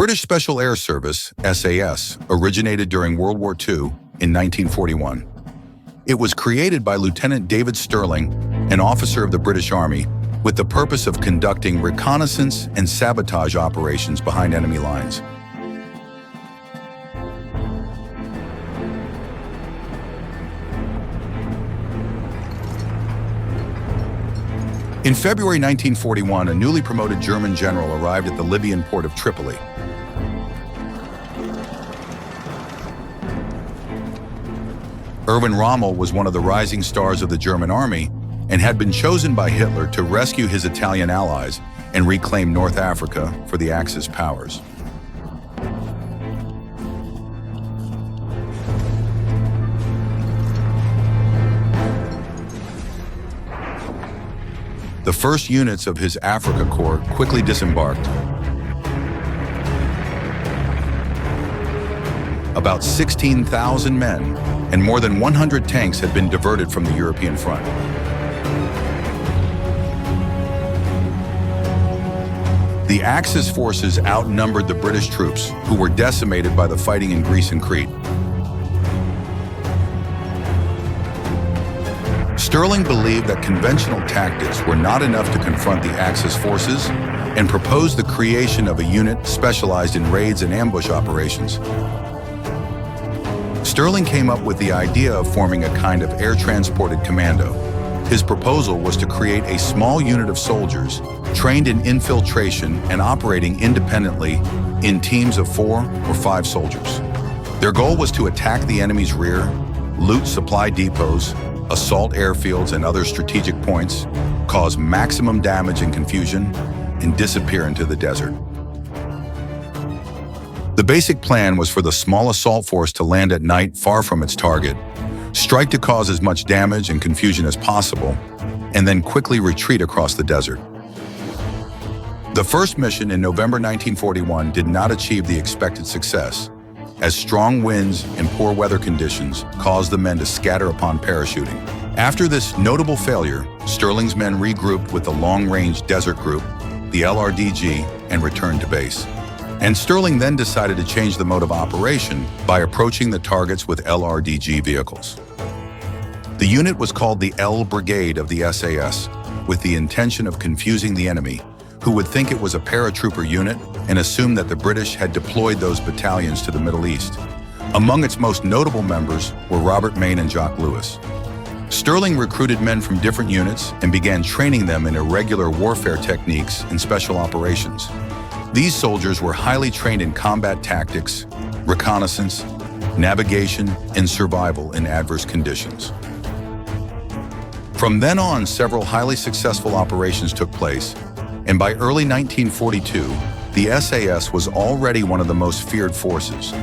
British Special Air Service, SAS, originated during World War II in 1941. It was created by Lieutenant David Stirling, an officer of the British Army, with the purpose of conducting reconnaissance and sabotage operations behind enemy lines. In February 1941, a newly promoted German general arrived at the Libyan port of Tripoli. Erwin Rommel was one of the rising stars of the German army and had been chosen by Hitler to rescue his Italian allies and reclaim North Africa for the Axis powers. The first units of his Africa Corps quickly disembarked. About 16,000 men and more than 100 tanks had been diverted from the European front. The Axis forces outnumbered the British troops, who were decimated by the fighting in Greece and Crete. Stirling believed that conventional tactics were not enough to confront the Axis forces and proposed the creation of a unit specialized in raids and ambush operations. Stirling came up with the idea of forming a kind of air-transported commando. His proposal was to create a small unit of soldiers trained in infiltration and operating independently in teams of 4 or 5 soldiers. Their goal was to attack the enemy's rear, loot supply depots, assault airfields and other strategic points, cause maximum damage and confusion, and disappear into the desert. The basic plan was for the small assault force to land at night far from its target, strike to cause as much damage and confusion as possible, and then quickly retreat across the desert. The first mission in November 1941 did not achieve the expected success, as strong winds and poor weather conditions caused the men to scatter upon parachuting. After this notable failure, Stirling's men regrouped with the long-range desert group, the LRDG, and returned to base. And Stirling then decided to change the mode of operation by approaching the targets with LRDG vehicles. The unit was called the L Brigade of the SAS, with the intention of confusing the enemy, who would think it was a paratrooper unit and assume that the British had deployed those battalions to the Middle East. Among its most notable members were Robert Mayne and Jock Lewis. Stirling recruited men from different units and began training them in irregular warfare techniques and special operations. These soldiers were highly trained in combat tactics, reconnaissance, navigation, and survival in adverse conditions. From then on, several highly successful operations took place, and by early 1942, the SAS was already one of the most feared forces.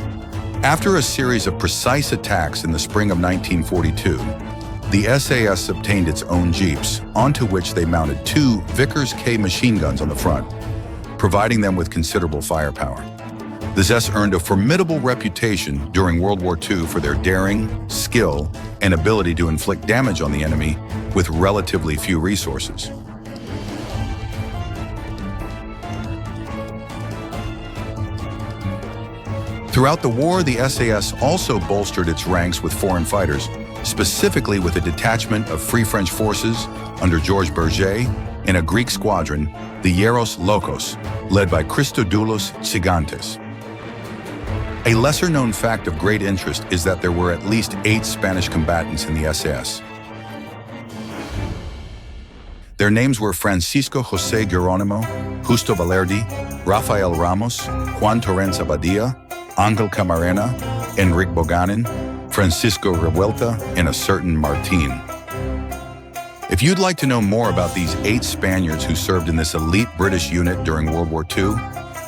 After a series of precise attacks in the spring of 1942, the SAS obtained its own jeeps, onto which they mounted 2 Vickers K machine guns on the front, providing them with considerable firepower. The SAS earned a formidable reputation during World War II for their daring, skill, and ability to inflict damage on the enemy with relatively few resources. Throughout the war, the SAS also bolstered its ranks with foreign fighters, specifically with a detachment of Free French forces under Georges Berger and a Greek squadron, the Hieros Lokos, led by Christodoulos Tsigantes. A lesser-known fact of great interest is that there were at least 8 Spanish combatants in the SAS. Their names were Francisco José Geronimo, Justo Valerdi, Rafael Ramos, Juan Torrens Abadia, Angel Camarena, Enrique Boganin, Francisco Revuelta, and a certain Martín. If you'd like to know more about these 8 Spaniards who served in this elite British unit during World War II,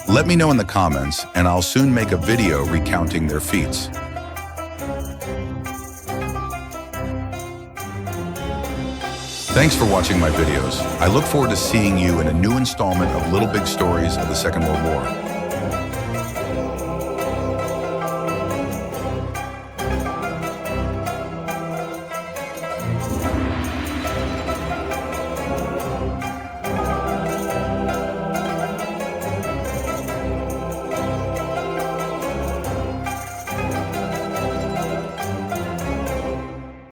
let me know in the comments, and I'll soon make a video recounting their feats. Thanks for watching my videos. I look forward to seeing you in a new installment of Little Big Stories of the Second World War.